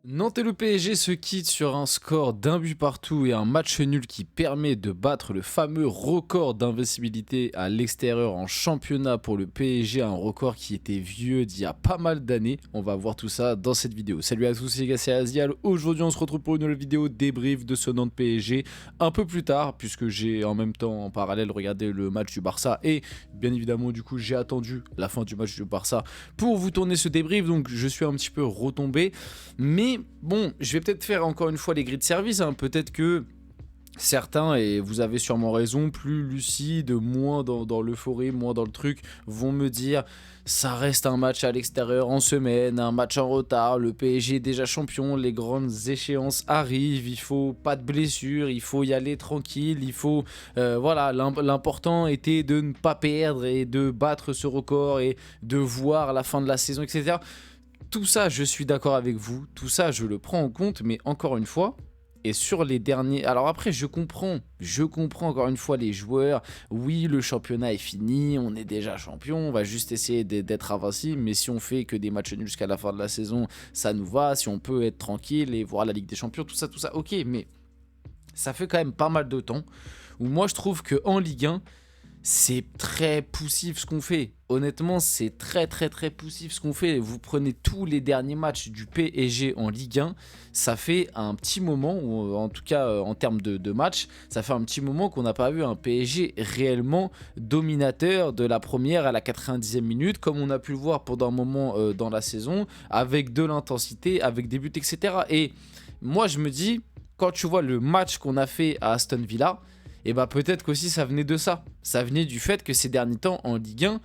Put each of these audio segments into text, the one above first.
Nantes et le PSG se quittent sur un score d'un but partout et un match nul qui permet de battre le fameux record d'invincibilité à l'extérieur en championnat pour le PSG, un record qui était vieux d'il y a pas mal d'années. On va voir tout ça dans cette vidéo. Salut à tous les gars, c'est Azial. Aujourd'hui on se retrouve pour une nouvelle vidéo débrief de ce Nantes PSG un peu plus tard, puisque j'ai en même temps en parallèle regardé le match du Barça et bien évidemment du coup j'ai attendu la fin du match du Barça pour vous tourner ce débrief, donc je suis un petit peu retombé. Mais bon, je vais peut-être faire encore une fois les grilles de service, hein. Peut-être que certains, et vous avez sûrement raison, plus lucides, moins dans l'euphorie, moins dans le truc, vont me dire ça reste un match à l'extérieur en semaine, un match en retard, le PSG est déjà champion, les grandes échéances arrivent, il faut pas de blessures, il faut y aller tranquille, il faut... voilà, l'important était de ne pas perdre et de battre ce record et de voir la fin de la saison, etc. Tout ça, je suis d'accord avec vous, tout ça, je le prends en compte, mais encore une fois, et sur les derniers... Alors après, je comprends encore une fois les joueurs. Oui, le championnat est fini, on est déjà champion, on va juste essayer d'être invincible, mais si on fait que des matchs nuls jusqu'à la fin de la saison, ça nous va. Si on peut être tranquille et voir la Ligue des Champions, tout ça, ok, mais ça fait quand même pas mal de temps où moi je trouve qu'en Ligue 1, c'est très poussif ce qu'on fait. Honnêtement, c'est très poussif ce qu'on fait. Vous prenez tous les derniers matchs du PSG en Ligue 1, ça fait un petit moment, ou en tout cas en termes de matchs, ça fait un petit moment qu'on n'a pas vu un PSG réellement dominateur de la première à la 90e minute, comme on a pu le voir pendant un moment dans la saison, avec de l'intensité, avec des buts, etc. Et moi je me dis, quand tu vois le match qu'on a fait à Aston Villa, et bah peut-être qu'aussi ça venait de ça. Ça venait du fait que ces derniers temps en Ligue 1,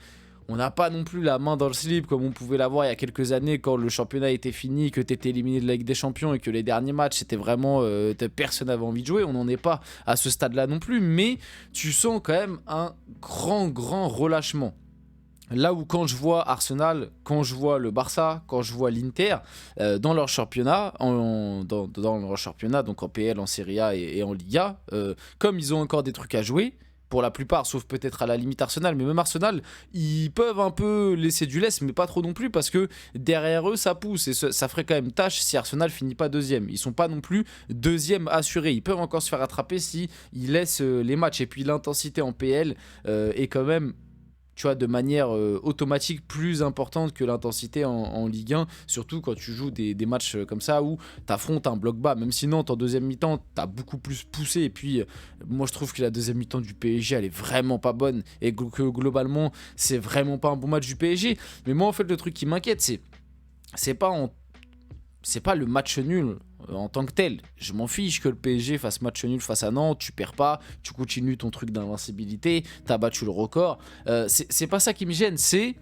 on n'a pas non plus la main dans le slip comme on pouvait l'avoir il y a quelques années quand le championnat était fini, que tu étais éliminé de la Ligue des Champions et que les derniers matchs c'était vraiment personne n'avait envie de jouer. On n'en est pas à ce stade-là non plus, mais tu sens quand même un grand relâchement. Là où quand je vois Arsenal, quand je vois le Barça, quand je vois l'Inter, dans leur championnat, dans leur championnat, donc en PL, en Serie A et en Liga, comme ils ont encore des trucs à jouer, pour la plupart, sauf peut-être à la limite Arsenal, mais même Arsenal, ils peuvent un peu laisser du lest, mais pas trop non plus, parce que derrière eux, ça pousse, et ça ferait quand même tâche si Arsenal finit pas deuxième. Ils sont pas non plus deuxième assuré, ils peuvent encore se faire attraper si ils laissent les matchs, et puis l'intensité en PL est quand même, tu vois, de manière automatique plus importante que l'intensité en Ligue 1, surtout quand tu joues des matchs comme ça où tu affrontes un bloc bas, même si Nantes en deuxième mi-temps tu as beaucoup plus poussé, et puis moi je trouve que la deuxième mi-temps du PSG elle est vraiment pas bonne, et que globalement c'est vraiment pas un bon match du PSG. Mais moi en fait le truc qui m'inquiète, c'est pas en c'est pas le match nul en tant que tel. Je m'en fiche que le PSG fasse match nul face à Nantes, tu perds pas, tu continues ton truc d'invincibilité, t'as battu le record. C'est pas ça qui me gêne, c'est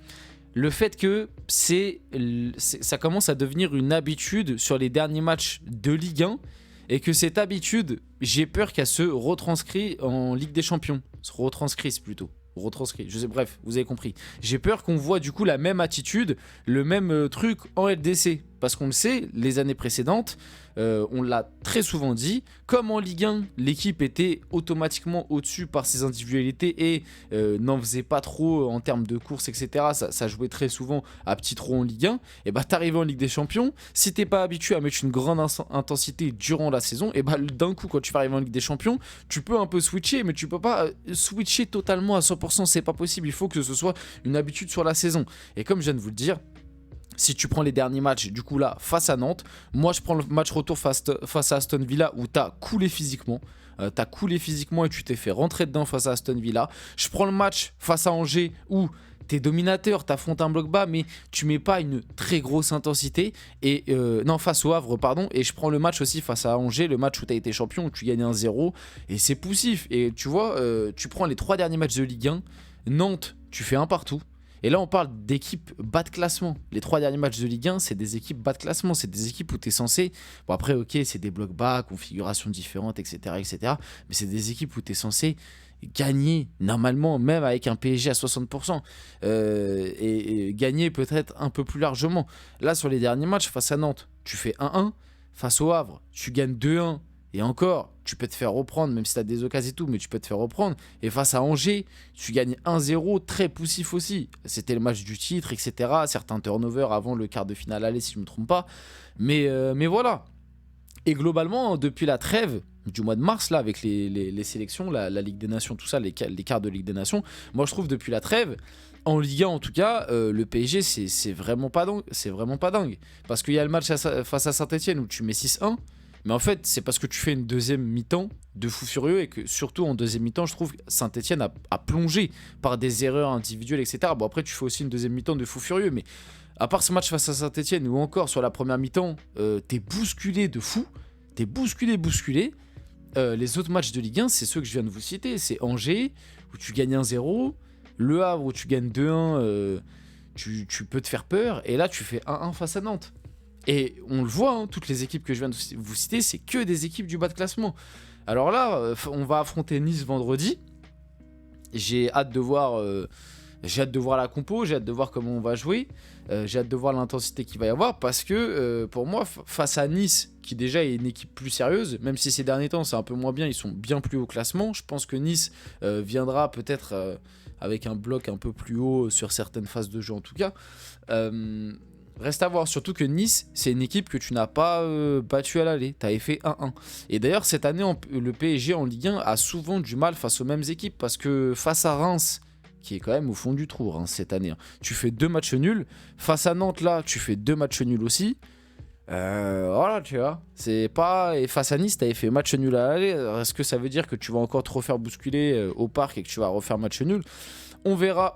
le fait que ça commence à devenir une habitude sur les derniers matchs de Ligue 1, et que cette habitude, j'ai peur qu'elle se retranscrit en Ligue des Champions. Se retranscrisse plutôt. Retranscrit, je sais, bref, vous avez compris. J'ai peur qu'on voit du coup la même attitude, le même truc en LDC. Parce qu'on le sait, les années précédentes, on l'a très souvent dit, comme en Ligue 1, l'équipe était automatiquement au-dessus par ses individualités et n'en faisait pas trop en termes de courses, etc. Ça jouait très souvent à petit trot en Ligue 1. Et bah t'arrives en Ligue des Champions, si t'es pas habitué à mettre une grande intensité durant la saison, et bah d'un coup quand tu vas arriver en Ligue des Champions, tu peux un peu switcher, mais tu peux pas switcher totalement à 100%, c'est pas possible, il faut que ce soit une habitude sur la saison. Et comme je viens de vous le dire, si tu prends les derniers matchs, du coup là, face à Nantes, moi je prends le match retour face à Aston Villa où t'as coulé physiquement. Et tu t'es fait rentrer dedans face à Aston Villa. Je prends le match face à Angers où t'es dominateur, t'affrontes un bloc bas, mais tu mets pas une très grosse intensité. Et non, face au Havre, pardon. Et je prends le match aussi face à Angers, le match où t'as été champion, où tu gagnes 1-0. Et c'est poussif. Et tu vois, tu prends les 3 derniers matchs de Ligue 1. Nantes, tu fais un partout. Et là, on parle d'équipes bas de classement. Les 3 derniers matchs de Ligue 1, c'est des équipes bas de classement. C'est des équipes où tu es censé... Bon, après, ok, c'est des blocs bas, configurations différentes, etc. Mais c'est des équipes où tu es censé gagner, normalement, même avec un PSG à 60%. Et gagner peut-être un peu plus largement. Là, sur les derniers matchs, face à Nantes, tu fais 1-1. Face au Havre, tu gagnes 2-1. Et encore, tu peux te faire reprendre, même si tu as des occasions et tout, mais tu peux te faire reprendre. Et face à Angers, tu gagnes 1-0, très poussif aussi. C'était le match du titre, etc. Certains turnovers avant le quart de finale aller, si je ne me trompe pas. Mais voilà. Et globalement, depuis la trêve du mois de mars, là, avec les sélections, la Ligue des Nations, tout ça, les quarts de Ligue des Nations, moi je trouve depuis la trêve, en Ligue 1 en tout cas, le PSG, c'est vraiment pas dingue. C'est vraiment pas dingue. Parce qu'il y a le match face à Saint-Etienne où tu mets 6-1. Mais en fait, c'est parce que tu fais une deuxième mi-temps de fou furieux et que surtout en deuxième mi-temps, je trouve que Saint-Etienne a plongé par des erreurs individuelles, etc. Bon, après, tu fais aussi une deuxième mi-temps de fou furieux, mais à part ce match face à Saint-Etienne ou encore sur la première mi-temps, t'es bousculé de fou. T'es bousculé. Les autres matchs de Ligue 1, c'est ceux que je viens de vous citer. C'est Angers, où tu gagnes 1-0. Le Havre, où tu gagnes 2-1. Tu peux te faire peur. Et là, tu fais 1-1 face à Nantes. Et on le voit, hein, toutes les équipes que je viens de vous citer, c'est que des équipes du bas de classement. Alors là, on va affronter Nice vendredi. J'ai hâte de voir la compo, j'ai hâte de voir comment on va jouer, j'ai hâte de voir l'intensité qu'il va y avoir parce que pour moi, face à Nice, qui déjà est une équipe plus sérieuse, même si ces derniers temps c'est un peu moins bien, ils sont bien plus haut classement, je pense que Nice viendra peut-être avec un bloc un peu plus haut sur certaines phases de jeu en tout cas. Reste à voir, surtout que Nice, c'est une équipe que tu n'as pas battue à l'aller. Tu avais fait 1-1. Et d'ailleurs, cette année, le PSG en Ligue 1 a souvent du mal face aux mêmes équipes parce que face à Reims, qui est quand même au fond du trou cette année, hein, tu fais 2 matchs nuls. Face à Nantes, là, tu fais 2 matchs nuls aussi. Voilà, tu vois. C'est pas. Et face à Nice, tu avais fait match nul à l'aller. Est-ce que ça veut dire que tu vas encore te refaire bousculer au parc et que tu vas refaire match nul? On verra,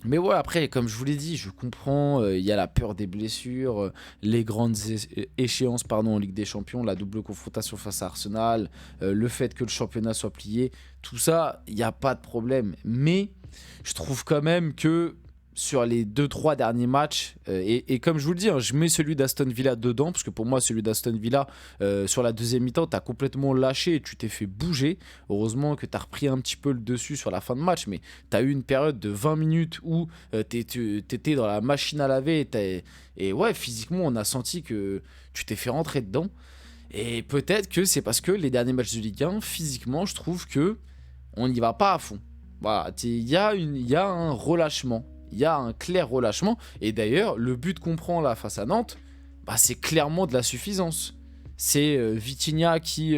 mais ouais, après, comme je vous l'ai dit, je comprends, il y a la peur des blessures, les grandes échéances en Ligue des Champions, la double confrontation face à Arsenal, le fait que le championnat soit plié, tout ça, il n'y a pas de problème. Mais je trouve quand même que sur les 2-3 derniers matchs, et comme je vous le dis, hein, je mets celui d'Aston Villa dedans, parce que pour moi, celui d'Aston Villa, sur la deuxième mi-temps, tu as complètement lâché et tu t'es fait bouger. Heureusement que tu as repris un petit peu le dessus sur la fin de match, mais tu as eu une période de 20 minutes où tu étais dans la machine à laver, et ouais, physiquement, on a senti que tu t'es fait rentrer dedans. Et peut-être que c'est parce que les derniers matchs de Ligue 1, physiquement, je trouve que on n'y va pas à fond. Voilà, il y a un relâchement. Il y a un clair relâchement. Et d'ailleurs, le but qu'on prend là face à Nantes, bah, c'est clairement de la suffisance. C'est Vitinha qui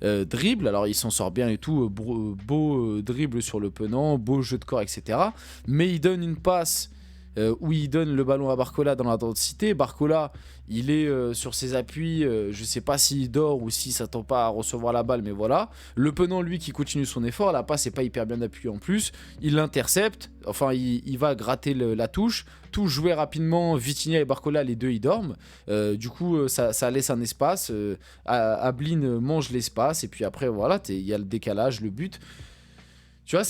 dribble. Alors, il s'en sort bien et tout. Beau dribble sur le penant, beau jeu de corps, etc. Mais il donne une passe où il donne le ballon à Barcola dans la densité. Barcola, il est sur ses appuis, je sais pas s'il dort ou s'il s'attend pas à recevoir la balle, mais voilà. Le Penant, lui, qui continue son effort, la passe n'est pas hyper bien appuyée en plus, il l'intercepte, enfin il va gratter la touche, tout joué rapidement, Vitinha et Barcola, les deux, ils dorment. Du coup, ça laisse un espace, Ablin mange l'espace, et puis après, voilà, il y a le décalage, le but. Tu vois,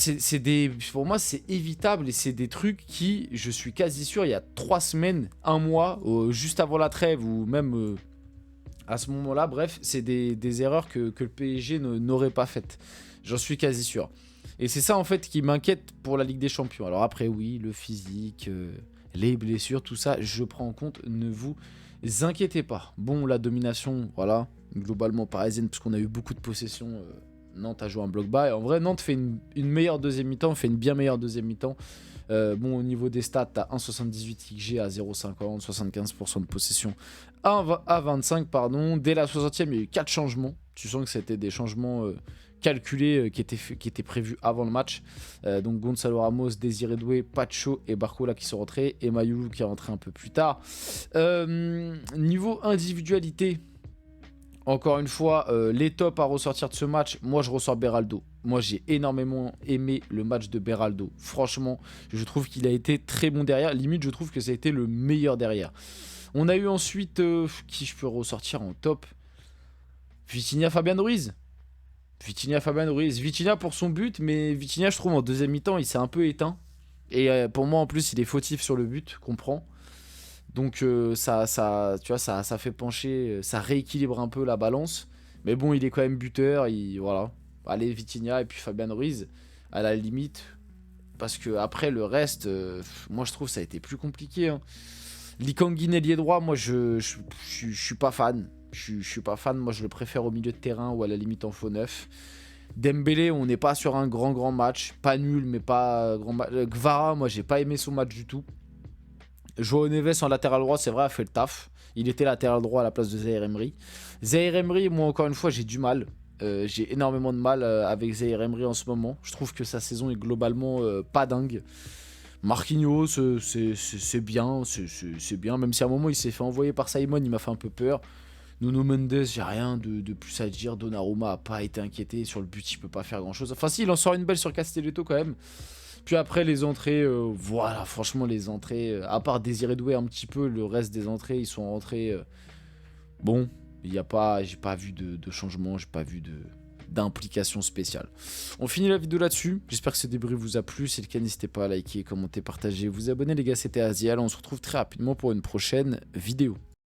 pour moi, c'est évitable et c'est des trucs qui, je suis quasi sûr, il y a 3 semaines, un mois, juste avant la trêve ou même à ce moment-là, bref, c'est des erreurs que le PSG n'aurait pas faites. J'en suis quasi sûr. Et c'est ça, en fait, qui m'inquiète pour la Ligue des Champions. Alors après, oui, le physique, les blessures, tout ça, je prends en compte, ne vous inquiétez pas. Bon, la domination, voilà, globalement parisienne, parce qu'on a eu beaucoup de possessions. Nantes a joué un bloc bas. Et en vrai, Nantes fait une meilleure deuxième mi-temps, fait une bien meilleure deuxième mi-temps. Bon, au niveau des stats, t'as 1,78 XG à 0,50, 75% de possession à 25, pardon. Dès la 60e, il y a eu 4 changements. Tu sens que c'était des changements calculés qui étaient prévus avant le match. Donc Gonzalo Ramos, Désiré Doué, Pacho et Barcola qui sont rentrés. Et Mayoulou qui est rentré un peu plus tard. Niveau individualité, encore une fois, les tops à ressortir de ce match, moi je ressors Beraldo. Moi j'ai énormément aimé le match de Beraldo. Franchement, je trouve qu'il a été très bon derrière. Limite, je trouve que ça a été le meilleur derrière. On a eu ensuite, qui je peux ressortir en top, Vitinha, Fabian Ruiz. Vitinha pour son but, mais Vitinha, je trouve, en deuxième mi-temps, il s'est un peu éteint. Et pour moi, en plus, il est fautif sur le but qu'on prend. Donc ça, tu vois, ça fait pencher, ça rééquilibre un peu la balance. Mais bon, il est quand même buteur, voilà. Allez, Vitinha et puis Fabian Ruiz, à la limite. Parce que après le reste, moi je trouve ça a été plus compliqué. Hein. Likangin ailier droit, moi je suis pas fan. Je suis pas fan, moi je le préfère au milieu de terrain ou à la limite en faux neuf. Dembélé, on n'est pas sur un grand match, pas nul mais pas grand match. Kvara, moi j'ai pas aimé son match du tout. Joao Neves en latéral droit, c'est vrai, a fait le taf. Il était latéral droit à la place de Zaïre Emery. Zaïre Emery, moi encore une fois, j'ai du mal. J'ai énormément de mal avec Zaïre Emery en ce moment. Je trouve que sa saison est globalement pas dingue. Marquinhos, c'est bien, c'est bien. Même si à un moment il s'est fait envoyer par Simon, il m'a fait un peu peur. Nuno Mendes, j'ai rien de plus à dire. Donnarumma a pas été inquiété. Sur le but, il peut pas faire grand chose. Enfin, si, il en sort une belle sur Castelletto quand même. Puis après, les entrées, voilà, franchement, les entrées, à part Désiré Doué un petit peu, le reste des entrées, ils sont rentrés. Bon, j'ai pas vu de changement, j'ai pas vu d'implication spéciale. On finit la vidéo là-dessus. J'espère que ce débrief vous a plu. Si c'est le cas, n'hésitez pas à liker, commenter, partager, vous abonner, les gars. C'était Aziel. On se retrouve très rapidement pour une prochaine vidéo.